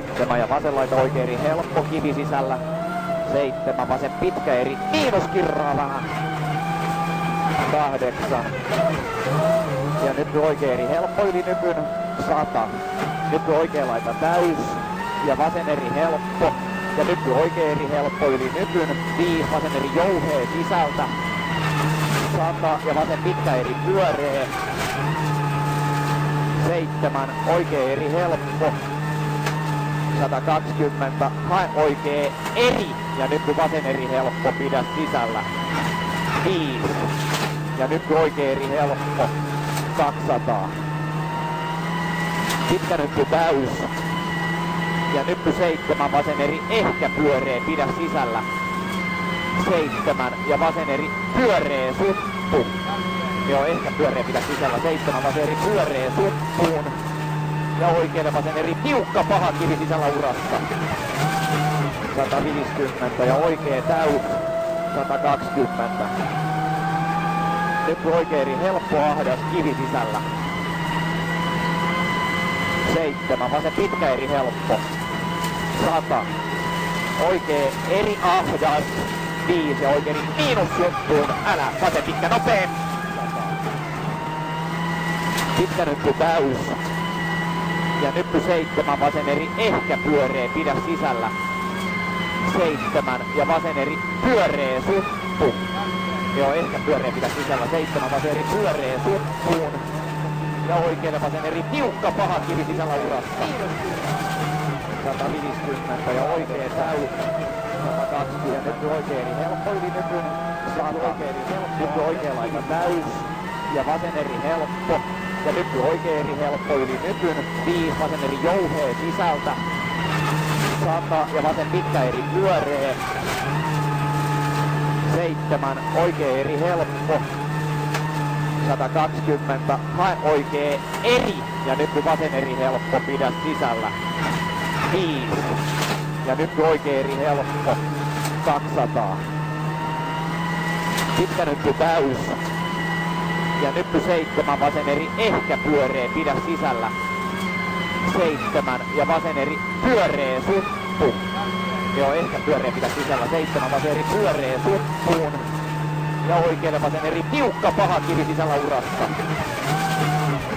7 ja vasen laita oikein eri helppo kivi sisällä. 7 vasen pitkä eri miinus kirraa vähän. 8 ja nyt oikein eri helppo yli nypyn 100. Nyt oikein laita täys ja vasen eri helppo. Ja nyt oikein eri helppo yli nypyn 5 vasen eri jouhee sisältä. 100 ja vasen pitkä eri pyöree. 7 oikein eri helppo. 120 hae oikein eri ja nyt vasen eri helppo pidä sisällä. 5 ja nyt oikein eri helppo 200. Pitkä nyppy täys. Ja nyppy 7 vasen eri ehkä pyöree pidä sisällä. 7 ja vasen eri pyöree suppu. Joo, ehkä pyöree pidä sisällä. 7 vasen eri pyöree suppuun. Ja oikein vasen eri tiukka paha kivi sisällä urassa. 150 ja oikein täys 120. Nyt oikein eri helppo ahdas kivi sisällä. 7 vasen pitkä eri helppo. 100. Oikein eri ahdas. 5 ja oikein eri miinus juttuun. Älä vasen pitkä nopee. Pitkä nyppy täys. Ja nyppy 7 vasen eri ehkä pyöree pidä sisällä. 7 ja vasen eri pyöree suppu. Joo, ehkä pyöree pidä sisällä. 7 vasen eri pyöree suppuun. Ja oikein vasen eri tiukka paha kivi sisällä urassa. 150 ja oikein täys. 120 ja nyt oikein eri helppo yli nypyn. Oikein eri helppo. Nyt oikein laita täys. Ja vasen eri helppo. Ja nyt oikein eri helppo yli nypyn. 5 vasen eri jouhee sisältä. 100 ja vasen pitkä eri pyöree. 7 oikein eri helppo. 120 hae oikein eri ja nyt vasen eri helppo pidä sisällä. 5 ja nyt oikein eri helppo 200. Pitkä nyppy täys. Ja nyppy 7 vasen eri ehkä pyöree pidä sisällä. 7 ja vasen eri pyöree suppu. Joo, ehkä pyöree pidä sisällä. 7 vasen eri pyöree suppuun. Ja oikein vasen eri tiukka paha kivi sisällä urassa.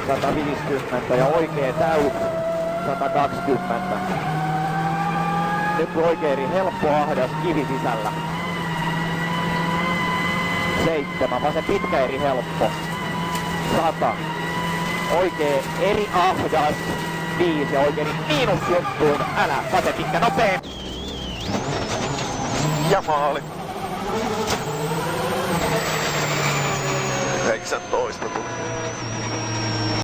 150 ja oikein täys 120. Nyt oikein eri helppo ahdas kivi sisällä. 7 vasen pitkä eri helppo. 100. Oikein eri ahdas. 5 ja oikein eri miinus juttuun. Älä vasen pitkä nopee. Ja maali. 19 tuli.